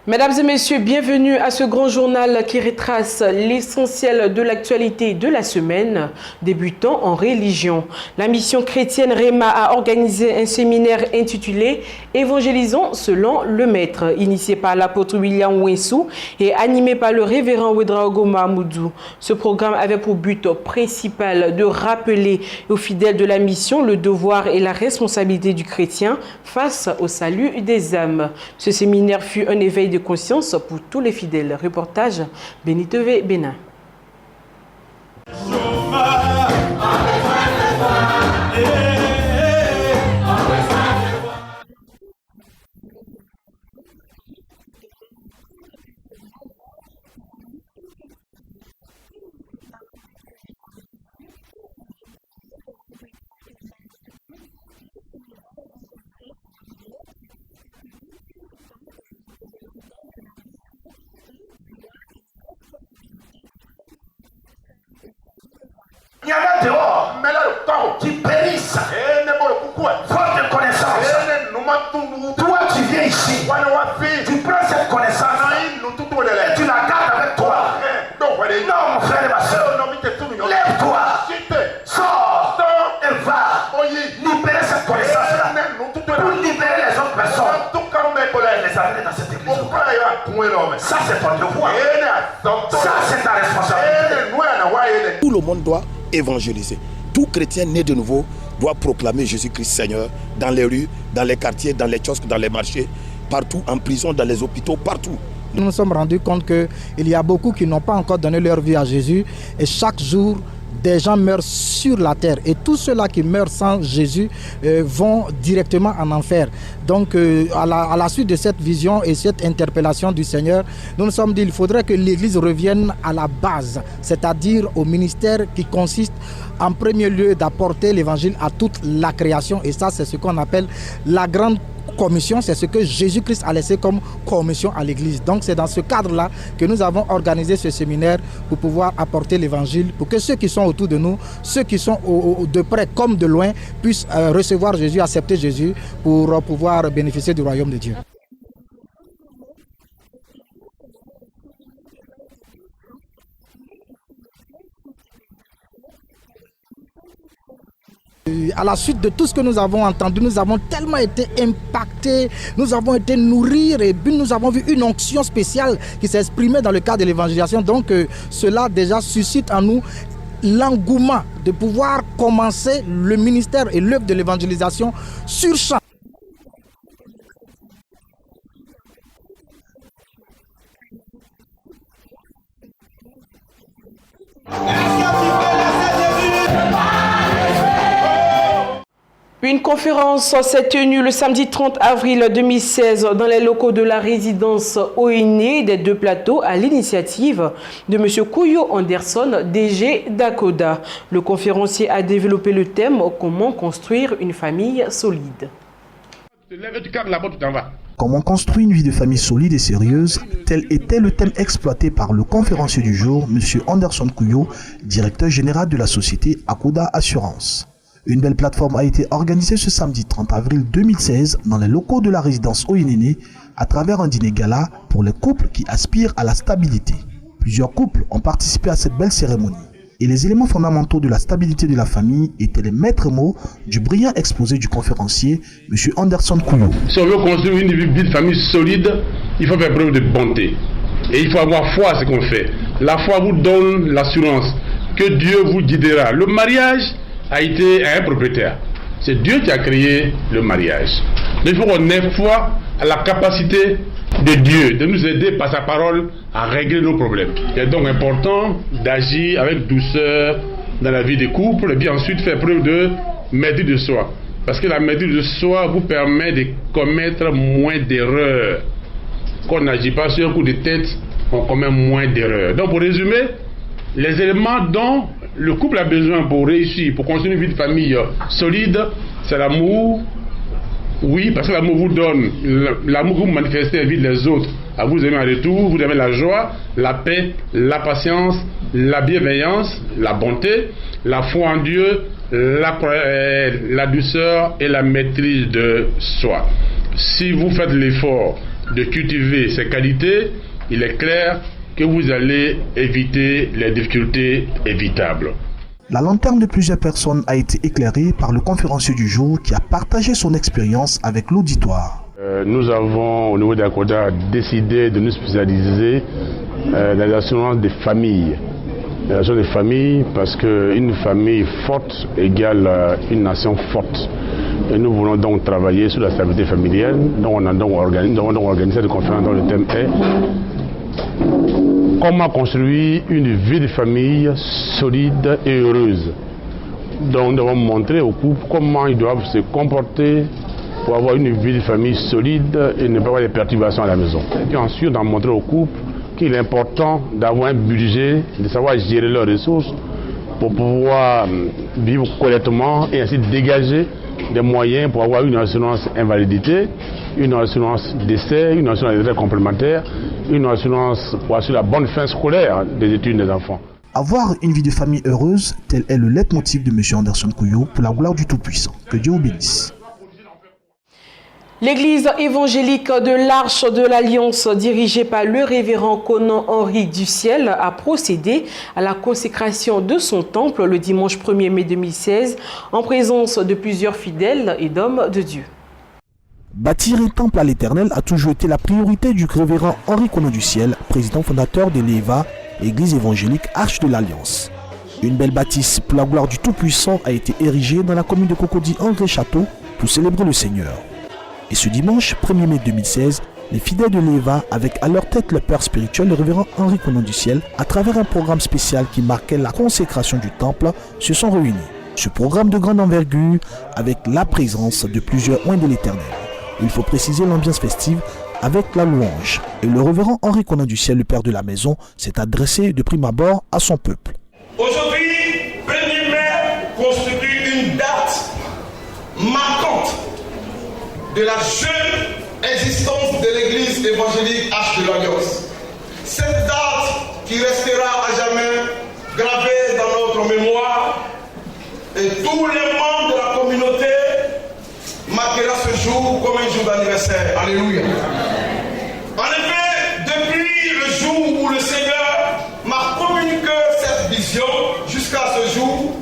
Mesdames et messieurs, bienvenue à ce grand journal qui retrace l'essentiel de l'actualité de la semaine, débutant en religion. La mission chrétienne Réma a organisé un séminaire intitulé « Évangélisons selon le Maître », initié par l'apôtre William Wensou et animé par le révérend Ouedraogo Mahmoudou. Ce programme avait pour but principal de rappeler aux fidèles de la mission le devoir et la responsabilité du chrétien face au salut des âmes. Ce séminaire fut un éveil de conscience pour tous les fidèles. Reportage Benito V. Bénin. Il y en a dehors, mais là le corps qui périssent. Faute de connaissance. Toi tu viens ici. Tu prends cette connaissance. Tu la gardes avec toi. Non mon frère et ma soeur. Lève-toi. Sors. Et va. Libérer cette connaissance là. Pour libérer les autres personnes. Les amener dans cette église. Ça c'est ton devoir. Ça c'est ta responsabilité. Tout le monde doit évangéliser. Tout chrétien né de nouveau doit proclamer Jésus-Christ Seigneur dans les rues, dans les quartiers, dans les kiosques, dans les marchés, partout, en prison, dans les hôpitaux, partout. Nous nous sommes rendus compte qu'il y a beaucoup qui n'ont pas encore donné leur vie à Jésus et chaque jour, des gens meurent sur la terre et tous ceux-là qui meurent sans Jésus vont directement en enfer. Donc à la suite de cette vision et cette interpellation du Seigneur, nous nous sommes dit qu'il faudrait que l'Église revienne à la base, c'est-à-dire au ministère qui consiste en premier lieu d'apporter l'évangile à toute la création et ça c'est ce qu'on appelle la grande commission, c'est ce que Jésus-Christ a laissé comme commission à l'Église. Donc c'est dans ce cadre-là que nous avons organisé ce séminaire pour pouvoir apporter l'évangile, pour que ceux qui sont autour de nous, ceux qui sont de près comme de loin, puissent recevoir Jésus, accepter Jésus pour pouvoir bénéficier du royaume de Dieu. À la suite de tout ce que nous avons entendu, nous avons tellement été impactés, nous avons été nourris et nous avons vu une onction spéciale qui s'est exprimée dans le cadre de l'évangélisation. Donc cela déjà suscite en nous l'engouement de pouvoir commencer le ministère et l'œuvre de l'évangélisation sur champ. Une conférence s'est tenue le samedi 30 avril 2016 dans les locaux de la résidence OINE des Deux Plateaux à l'initiative de M. Kouyo Anderson, DG d'Akoda. Le conférencier a développé le thème « Comment construire une famille solide ». Comment construire une vie de famille solide et sérieuse, tel était le thème exploité par le conférencier du jour, M. Anderson Kouyo, directeur général de la société Akoda Assurance. Une belle plateforme a été organisée ce samedi 30 avril 2016 dans les locaux de la résidence OINE à travers un dîner gala pour les couples qui aspirent à la stabilité. Plusieurs couples ont participé à cette belle cérémonie. Et les éléments fondamentaux de la stabilité de la famille étaient les maîtres mots du brillant exposé du conférencier, M. Anderson Kouyo. Si on veut construire une vie de famille solide, il faut faire preuve de bonté. Et il faut avoir foi à ce qu'on fait. La foi vous donne l'assurance que Dieu vous guidera. Le mariage a été à un propriétaire. C'est Dieu qui a créé le mariage. Donc il faut qu'on ait foi à la capacité de Dieu de nous aider par sa parole à régler nos problèmes. Il est donc important d'agir avec douceur dans la vie des couples et puis ensuite faire preuve de maîtrise de soi. Parce que la maîtrise de soi vous permet de commettre moins d'erreurs. Quand on n'agit pas sur un coup de tête, on commet moins d'erreurs. Donc pour résumer, les éléments dont le couple a besoin pour réussir, pour construire une vie de famille solide, c'est l'amour. Oui, parce que l'amour vous donne, l'amour que vous manifestez envers les autres, à vous aimer en retour, vous aimez la joie, la paix, la patience, la bienveillance, la bonté, la foi en Dieu, la douceur et la maîtrise de soi. Si vous faites l'effort de cultiver ces qualités, il est clair que vous allez éviter les difficultés évitables. La lanterne de plusieurs personnes a été éclairée par le conférencier du jour qui a partagé son expérience avec l'auditoire. Nous avons au niveau d'Akoda décidé de nous spécialiser dans l'assurance des familles. L'assurance des familles parce qu'une famille forte égale une nation forte. Et nous voulons donc travailler sur la stabilité familiale. Donc on a donc organisé cette conférence dont le thème est comment construire une vie de famille solide et heureuse. Donc nous devons montrer aux couples comment ils doivent se comporter pour avoir une vie de famille solide et ne pas avoir de perturbations à la maison. Et ensuite, on montrer aux couples qu'il est important d'avoir un budget, de savoir gérer leurs ressources pour pouvoir vivre correctement et ainsi dégager des moyens pour avoir une assurance invalidité, une assurance décès, une assurance des retraites complémentaires, une assurance pour assurer la bonne fin scolaire des études des enfants. Avoir une vie de famille heureuse, tel est le leitmotiv de M. Anderson Kouyo pour la gloire du Tout-Puissant. Que Dieu vous bénisse. L'église évangélique de l'Arche de l'Alliance, dirigée par le révérend Conan Henri Duciel, a procédé à la consécration de son temple le dimanche 1er mai 2016 en présence de plusieurs fidèles et d'hommes de Dieu. Bâtir un temple à l'Éternel a toujours été la priorité du révérend Henri Conan Duciel, président fondateur de l'EVA, église évangélique Arche de l'Alliance. Une belle bâtisse pour la gloire du Tout-Puissant a été érigée dans la commune de Cocody-André-Château pour célébrer le Seigneur. Et ce dimanche 1er mai 2016, les fidèles de l'EVA, avec à leur tête le père spirituel, le révérend Henri Conan Duciel, à travers un programme spécial qui marquait la consécration du temple, se sont réunis. Ce programme de grande envergure, avec la présence de plusieurs oints de l'Éternel. Il faut préciser l'ambiance festive avec la louange. Et le révérend Henri Conan Duciel, le père de la maison, s'est adressé de prime abord à son peuple. Aujourd'hui, 1er mai constitue une date marquante de la jeune existence de l'église évangélique Arche de l'Alliance. Cette date qui restera à jamais gravée dans notre mémoire et tous les membres de la communauté marquera ce jour comme un jour d'anniversaire. Alléluia. En effet, depuis le jour où le Seigneur m'a communiqué cette vision jusqu'à ce jour,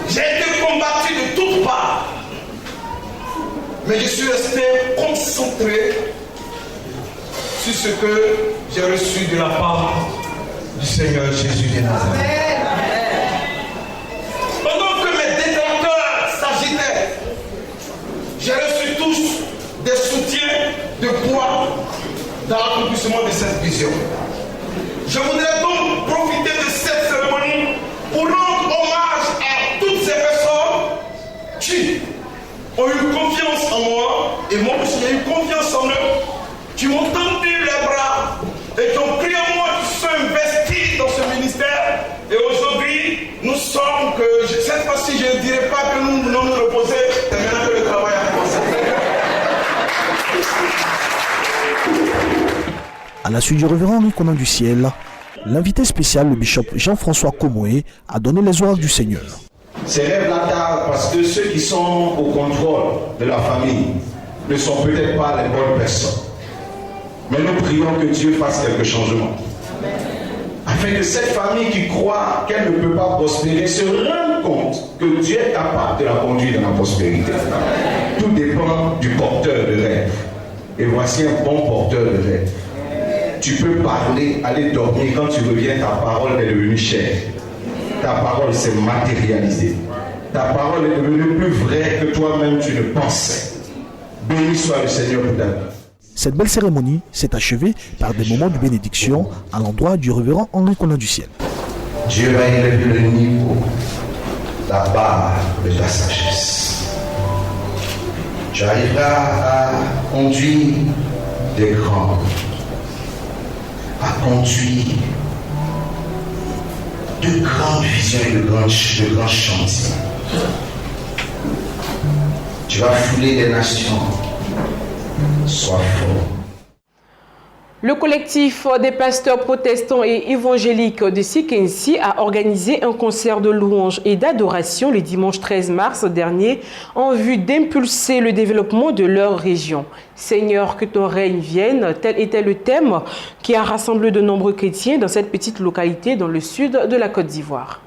j'ai été combattu de toutes parts. Mais je suis resté concentré sur ce que j'ai reçu de la part du Seigneur Jésus de Nazareth. Pendant que mes détracteurs s'agitaient, j'ai reçu tous des soutiens de poids dans l'accomplissement de cette vision. Je voudrais donc profiter de cette cérémonie pour rendre hommage à toutes ces personnes qui ont eu confiance en moi, et moi aussi j'ai eu confiance en eux, qui m'ont tendu les bras et qui ont crié en moi, qui sont investis dans ce ministère. Et aujourd'hui, nous sommes que, cette fois-ci, je ne dirais pas que nous voulons nous reposer, c'est maintenant que le travail a commencé. À la suite du révérend Henri Conan Duciel, l'invité spécial, le bishop Jean-François Komoé, a donné les oracles du Seigneur. Ces rêves-là tardent parce que ceux qui sont au contrôle de la famille ne sont peut-être pas les bonnes personnes. Mais nous prions que Dieu fasse quelques changements. Afin que cette famille qui croit qu'elle ne peut pas prospérer se rende compte que Dieu est capable de la conduire dans la prospérité. Tout dépend du porteur de rêve. Et voici un bon porteur de rêve. Tu peux parler, aller dormir, quand tu reviens, ta parole est devenue chère. Ta parole s'est matérialisée. Ta parole est devenue plus vraie que toi-même tu ne pensais. Béni soit le Seigneur pour ta vie. Cette belle cérémonie s'est achevée par des moments de bénédiction à l'endroit du révérend Henri Conan Duciel. Dieu va élever le niveau, la barre de ta sagesse. Tu arriveras à conduire des grands, à conduire de grandes visions et de grands chantiers. Tu vas fouler des nations. Sois fort. Le collectif des pasteurs protestants et évangéliques de Sikensi a organisé un concert de louanges et d'adoration le dimanche 13 mars dernier en vue d'impulser le développement de leur région. Seigneur, que ton règne vienne, tel était le thème qui a rassemblé de nombreux chrétiens dans cette petite localité dans le sud de la Côte d'Ivoire.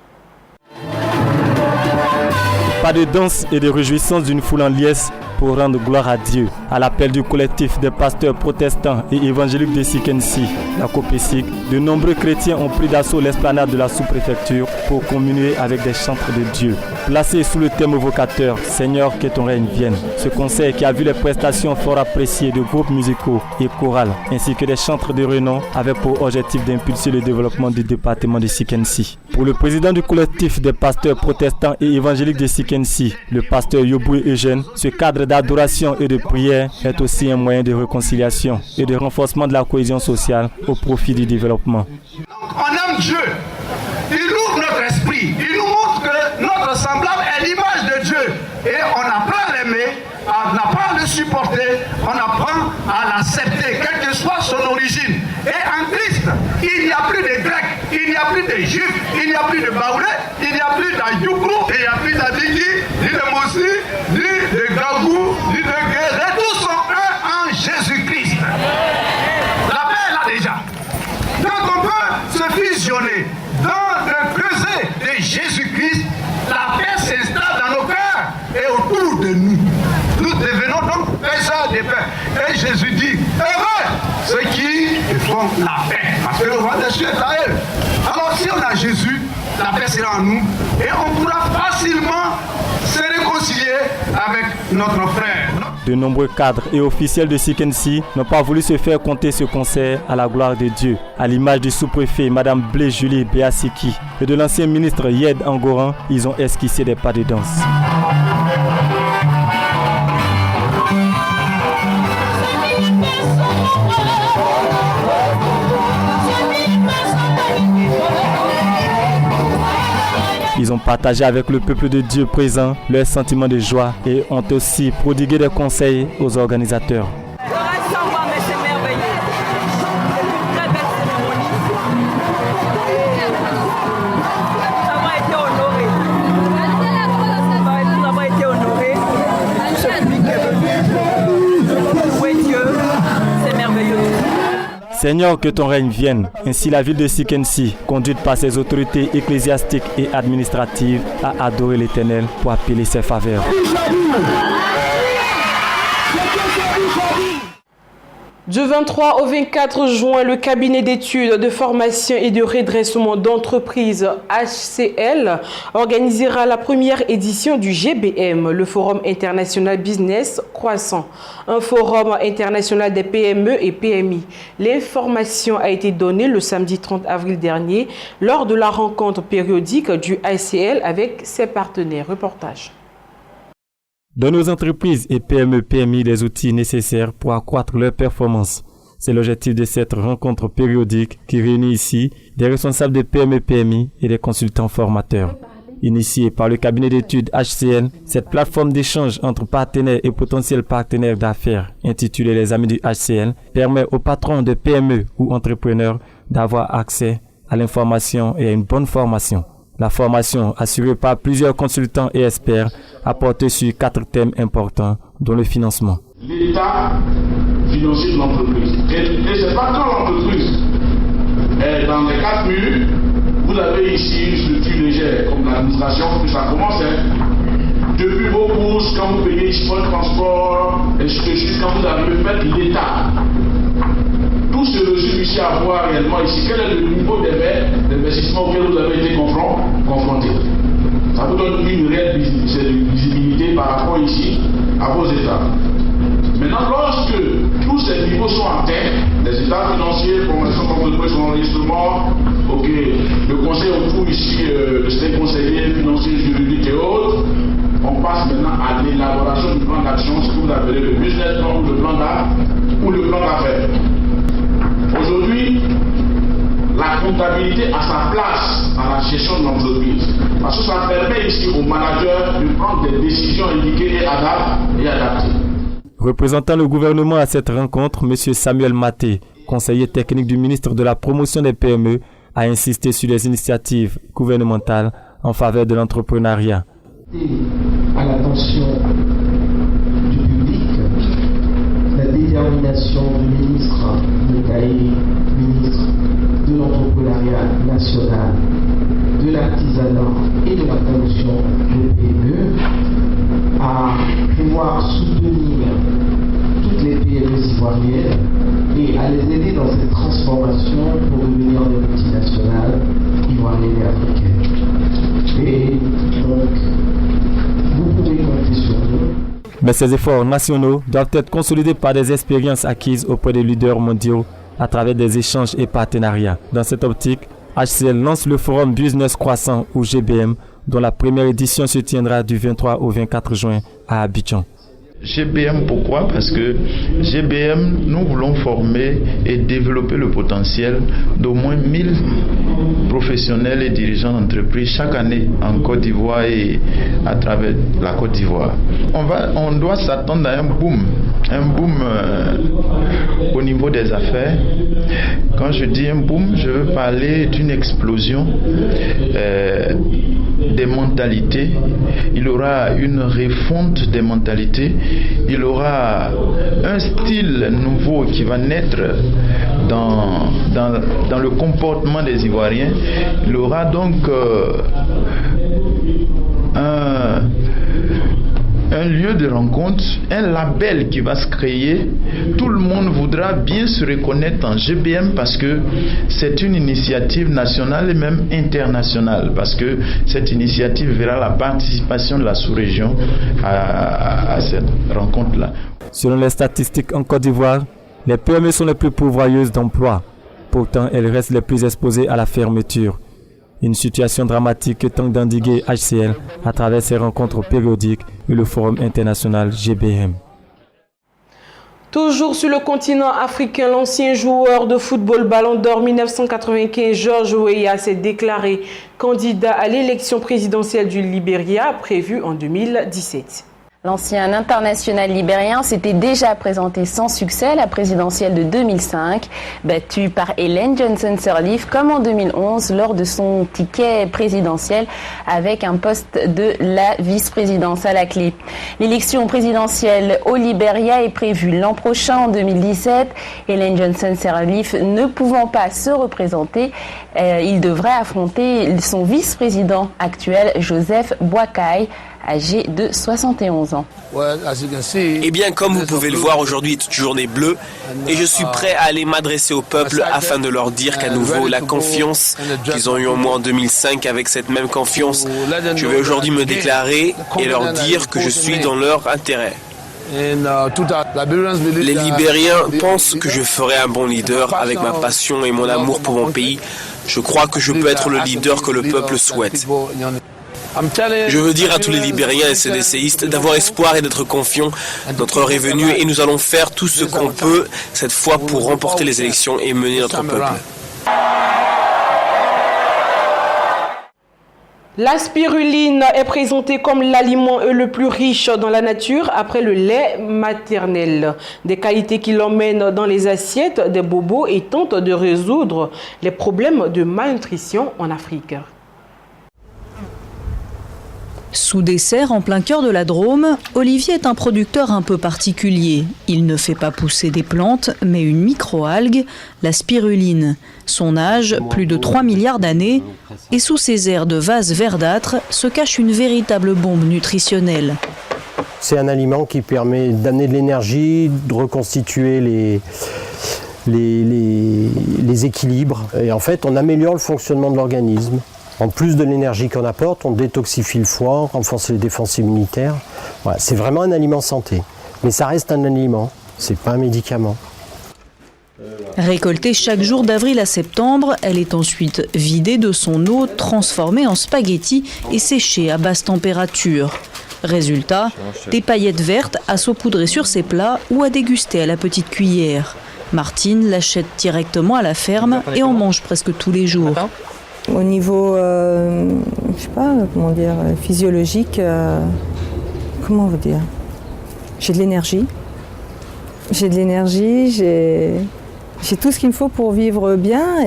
Pas de danse et de réjouissance d'une foule en liesse pour rendre gloire à Dieu. À l'appel du collectif des pasteurs protestants et évangéliques de Sikensi, la COPESIC, de nombreux chrétiens ont pris d'assaut l'esplanade de la sous-préfecture pour communier avec des chantres de Dieu. Placé sous le thème évocateur « Seigneur, que ton règne vienne », ce concert qui a vu les prestations fort appréciées de groupes musicaux et chorales ainsi que des chantres de renom avait pour objectif d'impulser le développement du département de Sikensi. Pour le président du collectif des pasteurs protestants et évangéliques de Sikensi, le pasteur Yoboué Eugène, ce cadre d'adoration et de prière est aussi un moyen de réconciliation et de renforcement de la cohésion sociale au profit du développement. On aime Dieu, il ouvre notre esprit, il nous montre que notre semblable est l'image de Dieu et on apprend à l'aimer, on apprend à le supporter, on apprend à l'accepter, quelle que soit son origine. Et en Christ, il n'y a plus de Grecs, il n'y a plus de Juifs, il n'y a plus de Baoulé, il n'y a plus d'Ayoukrou, il n'y a plus d'Adiki, ni de Mossi, ni de Gagou, ni de Guéré, tous sont un en Jésus-Christ. La paix est là déjà. Donc on peut se fusionner dans le creuset de Jésus-Christ, la paix s'installe dans nos cœurs et autour de nous. Nous devenons donc faiseurs de paix. Et Jésus dit, heureux ceux qui font la paix, parce que le roi des cieux est à eux. Alors si on a Jésus, la paix sera en nous et on pourra facilement se réconcilier avec notre frère. De nombreux cadres et officiels de Sikensi n'ont pas voulu se faire compter ce concert à la gloire de Dieu. À l'image du sous-préfet Mme Blé Julie Béasiki et de l'ancien ministre Yed Angoran, ils ont esquissé des pas de danse. Ils ont partagé avec le peuple de Dieu présent leurs sentiments de joie et ont aussi prodigué des conseils aux organisateurs. Seigneur, que ton règne vienne. Ainsi, la ville de Sikensi, conduite par ses autorités ecclésiastiques et administratives, a adoré l'Éternel pour appeler ses faveurs. Du 23 au 24 juin, le cabinet d'études, de formation et de redressement d'entreprises HCL organisera la première édition du GBM, le Forum international business croissant, un forum international des PME et PMI. L'information a été donnée le samedi 30 avril dernier lors de la rencontre périodique du HCL avec ses partenaires. Reportage. Dans nos entreprises et PME-PMI les outils nécessaires pour accroître leur performance. C'est l'objectif de cette rencontre périodique qui réunit ici des responsables de PME-PMI et des consultants formateurs. Initiée par le cabinet d'études HCL, cette plateforme d'échange entre partenaires et potentiels partenaires d'affaires, intitulée Les Amis du HCL, permet aux patrons de PME ou entrepreneurs d'avoir accès à l'information et à une bonne formation. La formation, assurée par plusieurs consultants et experts, a porté sur 4 thèmes importants, dont le financement. L'état financier de l'entreprise. Et ce n'est pas quand l'entreprise est dans les 4 murs, vous avez ici une structure légère, comme l'administration, puis ça commence. Depuis vos courses, quand vous payez le transport, et quand vous avez fait l'État. Tout se résume ici à voir réellement ici quel est le niveau d'investissement auquel vous avez été confronté. Ça vous donne une réelle visibilité par rapport ici à vos états. Maintenant, lorsque tous ces niveaux sont atteints, les états financiers, formation d'entreprise, son enregistrement, le conseil autour ici de ces conseillers financiers, juridiques et autres, on passe maintenant à l'élaboration du plan d'action, ce que vous appelez le business plan ou le plan d'affaires. Aujourd'hui, la comptabilité a sa place dans la gestion de l'entreprise. Parce que ça permet ici aux managers de prendre des décisions indiquées et adaptées. Représentant le gouvernement à cette rencontre, M. Samuel Maté, conseiller technique du ministre de la Promotion des PME, a insisté sur les initiatives gouvernementales en faveur de l'entrepreneuriat. À l'attention du public, la détermination du ministre Moutaï, ministre de l'entrepreneuriat national, de l'artisanat et de la promotion des PME, à pouvoir soutenir toutes les PME ivoiriennes et à les aider dans cette transformation pour devenir des multinationales ivoiriennes et africaines. Et donc, vous pouvez compter sur nous. Mais ces efforts nationaux doivent être consolidés par des expériences acquises auprès des leaders mondiaux à travers des échanges et partenariats. Dans cette optique, HCL lance le forum Business Croissant ou GBM, dont la première édition se tiendra du 23 au 24 juin à Abidjan. GBM, pourquoi? Parce que GBM, nous voulons former et développer le potentiel d'au moins 1000 professionnels et dirigeants d'entreprise chaque année en Côte d'Ivoire et à travers la Côte d'Ivoire. On doit s'attendre à un boom au niveau des affaires. Quand je dis un boom, je veux parler d'une explosion des mentalités. Il y aura une refonte des mentalités. Il y aura un style nouveau qui va naître dans le comportement des Ivoiriens. Il y aura donc un lieu de rencontre, un label qui va se créer. Tout le monde voudra bien se reconnaître en GBM parce que c'est une initiative nationale et même internationale, parce que cette initiative verra la participation de la sous-région à cette rencontre-là. Selon les statistiques en Côte d'Ivoire, les PME sont les plus pourvoyeuses d'emplois. Pourtant, elles restent les plus exposées à la fermeture. Une situation dramatique que tente d'endiguer HCL à travers ses rencontres périodiques et le forum international GBM. Toujours sur le continent africain, l'ancien joueur de football Ballon d'Or 1995, George Weah, s'est déclaré candidat à l'élection présidentielle du Libéria prévue en 2017. L'ancien international libérien s'était déjà présenté sans succès à la présidentielle de 2005, battu par Ellen Johnson Sirleaf comme en 2011 lors de son ticket présidentiel avec un poste de la vice-présidence à la clé. L'élection présidentielle au Libéria est prévue l'an prochain en 2017. Ellen Johnson Sirleaf ne pouvant pas se représenter, il devrait affronter son vice-président actuel Joseph Boakai, âgé de 71 ans. Eh bien, comme vous pouvez le voir, aujourd'hui est une journée bleue et je suis prêt à aller m'adresser au peuple afin de leur dire qu'à nouveau la confiance qu'ils ont eue en moi en 2005, avec cette même confiance, je vais aujourd'hui me déclarer et leur dire que je suis dans leur intérêt. Les Libériens pensent que je ferai un bon leader avec ma passion et mon amour pour mon pays. Je crois que je peux être le leader que le peuple souhaite. Je veux dire à tous les Libériens et CDCistes d'avoir espoir et d'être confiants. Notre heure est venue et nous allons faire tout ce qu'on peut cette fois pour remporter les élections et mener notre peuple. La spiruline est présentée comme l'aliment le plus riche dans la nature après le lait maternel. Des qualités qui l'emmènent dans les assiettes des bobos et tentent de résoudre les problèmes de malnutrition en Afrique. Sous des serres en plein cœur de la Drôme, Olivier est un producteur un peu particulier. Il ne fait pas pousser des plantes, mais une microalgue, la spiruline. Son âge, plus de 3 milliards d'années, et sous ces airs de vases verdâtres se cache une véritable bombe nutritionnelle. C'est un aliment qui permet d'amener de l'énergie, de reconstituer les équilibres. Et en fait, on améliore le fonctionnement de l'organisme. En plus de l'énergie qu'on apporte, on détoxifie le foie, renforce les défenses immunitaires. Voilà, c'est vraiment un aliment santé. Mais ça reste un aliment, c'est pas un médicament. Récoltée chaque jour d'avril à septembre, elle est ensuite vidée de son eau, transformée en spaghettis et séchée à basse température. Résultat, des paillettes vertes à saupoudrer sur ses plats ou à déguster à la petite cuillère. Martine l'achète directement à la ferme et en mange presque tous les jours. Au niveau, je sais pas, comment dire, physiologique, comment vous dire, j'ai de l'énergie. J'ai J'ai tout ce qu'il me faut pour vivre bien.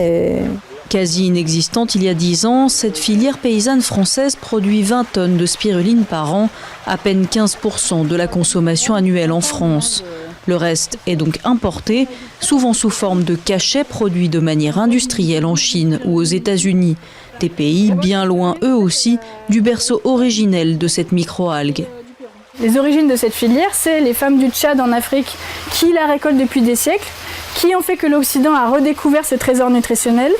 Quasi inexistante il y a 10 ans, cette filière paysanne française produit 20 tonnes de spiruline par an, à peine 15% de la consommation annuelle en France. Le reste est donc importé, souvent sous forme de cachets produits de manière industrielle en Chine ou aux États-Unis. Des pays bien loin eux aussi du berceau originel de cette microalgue. Les origines de cette filière, c'est les femmes du Tchad en Afrique qui la récoltent depuis des siècles, qui ont fait que l'Occident a redécouvert ces trésors nutritionnels,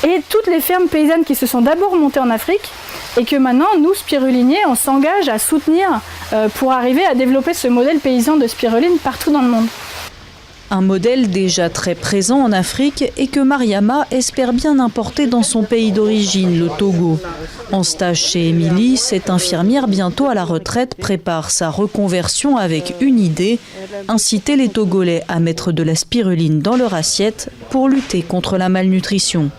et toutes les fermes paysannes qui se sont d'abord montées en Afrique et que maintenant, nous, spiruliniers, on s'engage à soutenir pour arriver à développer ce modèle paysan de spiruline partout dans le monde. Un modèle déjà très présent en Afrique et que Mariama espère bien importer dans son pays d'origine, le Togo. En stage chez Émilie, cette infirmière bientôt à la retraite prépare sa reconversion avec une idée, inciter les Togolais à mettre de la spiruline dans leur assiette pour lutter contre la malnutrition.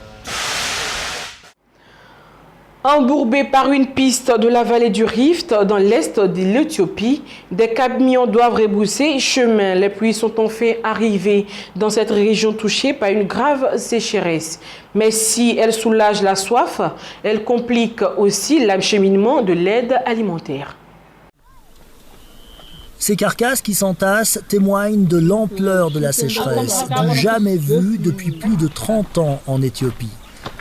Embourbés par une piste de la vallée du Rift, dans l'est de l'Éthiopie, des camions doivent rebrousser chemin. Les pluies sont enfin arrivées dans cette région touchée par une grave sécheresse. Mais si elles soulagent la soif, elles compliquent aussi l'acheminement de l'aide alimentaire. Ces carcasses qui s'entassent témoignent de l'ampleur de la sécheresse, du jamais vu depuis plus de 30 ans en Éthiopie.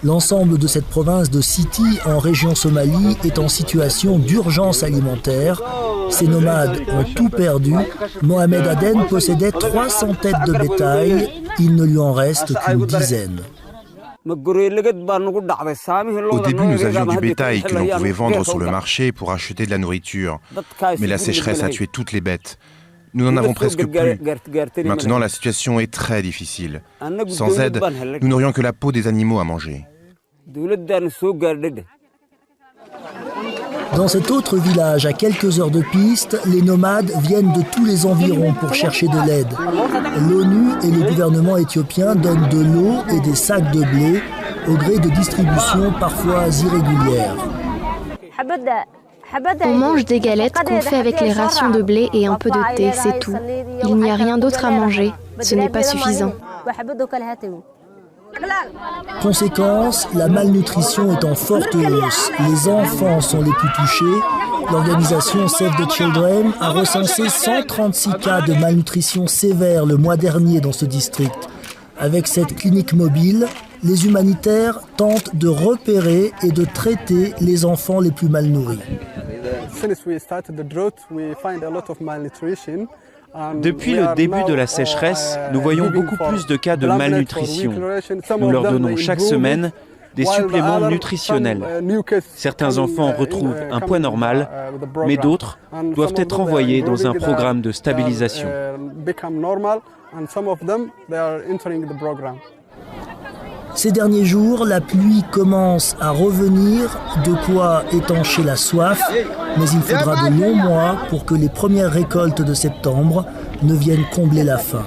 L'ensemble de cette province de Siti, en région Somalie, est en situation d'urgence alimentaire. Ces nomades ont tout perdu. Mohamed Aden possédait 300 têtes de bétail. Il ne lui en reste qu'une dizaine. Au début, nous avions du bétail que l'on pouvait vendre sur le marché pour acheter de la nourriture. Mais la sécheresse a tué toutes les bêtes. Nous n'en avons presque plus. Maintenant, la situation est très difficile. Sans aide, nous n'aurions que la peau des animaux à manger. Dans cet autre village, à quelques heures de piste, les nomades viennent de tous les environs pour chercher de l'aide. L'ONU et le gouvernement éthiopien donnent de l'eau et des sacs de blé au gré de distributions parfois irrégulières. On mange des galettes qu'on fait avec les rations de blé et un peu de thé, c'est tout. Il n'y a rien d'autre à manger, ce n'est pas suffisant. Conséquence, la malnutrition est en forte hausse. Les enfants sont les plus touchés. L'organisation Save the Children a recensé 136 cas de malnutrition sévère le mois dernier dans ce district. Avec cette clinique mobile, les humanitaires tentent de repérer et de traiter les enfants les plus mal nourris. Depuis le début de la sécheresse, nous voyons beaucoup plus de cas de malnutrition. Nous leur donnons chaque semaine des suppléments nutritionnels. Certains enfants retrouvent un poids normal, mais d'autres doivent être envoyés dans un programme de stabilisation. Ces derniers jours, la pluie commence à revenir, de quoi étancher la soif, mais il faudra de longs mois pour que les premières récoltes de septembre ne viennent combler la faim.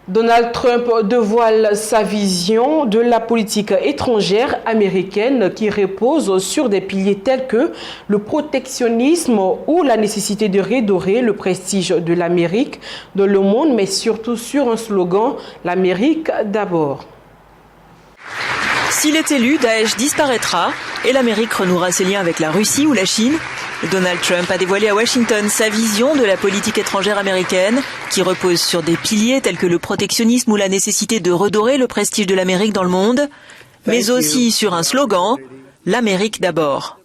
Donald Trump dévoile sa vision de la politique étrangère américaine qui repose sur des piliers tels que le protectionnisme ou la nécessité de redorer le prestige de l'Amérique dans le monde, mais surtout sur un slogan « L'Amérique d'abord ». S'il est élu, Daesh disparaîtra et l'Amérique renouera ses liens avec la Russie ou la Chine. Donald Trump a dévoilé à Washington sa vision de la politique étrangère américaine qui repose sur des piliers tels que le protectionnisme ou la nécessité de redorer le prestige de l'Amérique dans le monde, mais aussi sur un slogan « L'Amérique d'abord ».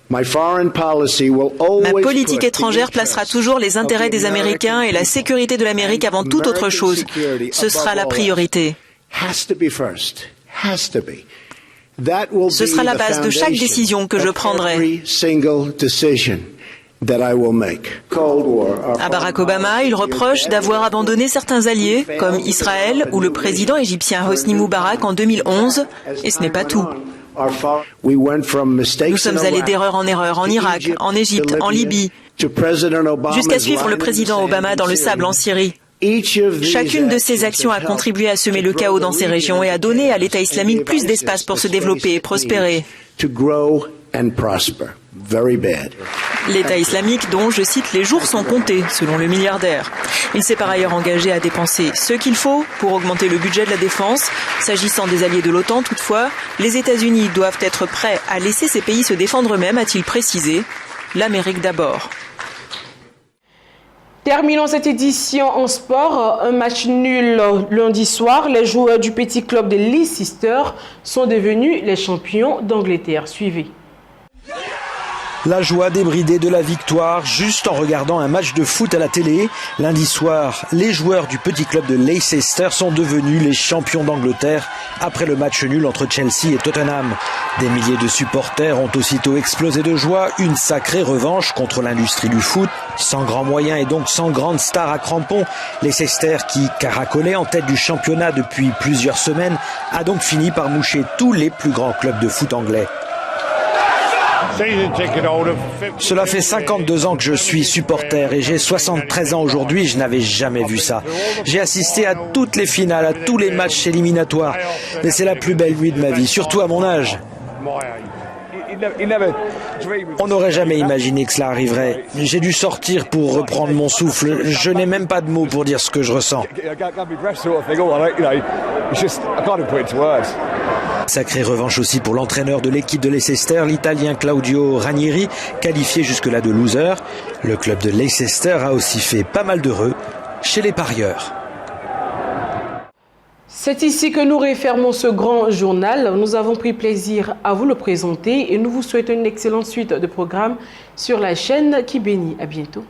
Ma politique étrangère placera toujours les intérêts des Américains et la sécurité de l'Amérique avant toute autre chose. Ce sera la priorité. Ce sera la base de chaque décision que je prendrai. À Barack Obama, il reproche d'avoir abandonné certains alliés, comme Israël ou le président égyptien Hosni Moubarak en 2011, et ce n'est pas tout. Nous sommes allés d'erreur en erreur en Irak, en Égypte, en Libye, jusqu'à suivre le président Obama dans le sable en Syrie. Chacune de ces actions a contribué à semer le chaos dans ces régions et à donner à l'État islamique plus d'espace pour se développer et prospérer. L'État islamique dont, je cite, les jours sont comptés, selon le milliardaire. Il s'est par ailleurs engagé à dépenser ce qu'il faut pour augmenter le budget de la défense. S'agissant des alliés de l'OTAN, toutefois, les États-Unis doivent être prêts à laisser ces pays se défendre eux-mêmes, a-t-il précisé. L'Amérique d'abord. Terminons cette édition en sport. Un match nul lundi soir. Les joueurs du petit club de Leicester sont devenus les champions d'Angleterre. Suivez. La joie débridée de la victoire juste en regardant un match de foot à la télé. Lundi soir, les joueurs du petit club de Leicester sont devenus les champions d'Angleterre après le match nul entre Chelsea et Tottenham. Des milliers de supporters ont aussitôt explosé de joie, une sacrée revanche contre l'industrie du foot. Sans grands moyens et donc sans grande star à crampons, Leicester, qui caracolait en tête du championnat depuis plusieurs semaines, a donc fini par moucher tous les plus grands clubs de foot anglais. Cela fait 52 ans que je suis supporter et j'ai 73 ans aujourd'hui, je n'avais jamais vu ça. J'ai assisté à toutes les finales, à tous les matchs éliminatoires, mais c'est la plus belle nuit de ma vie, surtout à mon âge. On n'aurait jamais imaginé que cela arriverait. J'ai dû sortir pour reprendre mon souffle. Je n'ai même pas de mots pour dire ce que je ressens. Sacrée revanche aussi pour l'entraîneur de l'équipe de Leicester, l'Italien Claudio Ranieri, qualifié jusque-là de loser. Le club de Leicester a aussi fait pas mal d'heureux chez les parieurs. C'est ici que nous refermons ce grand journal. Nous avons pris plaisir à vous le présenter et nous vous souhaitons une excellente suite de programmes sur la chaîne qui bénit. À bientôt.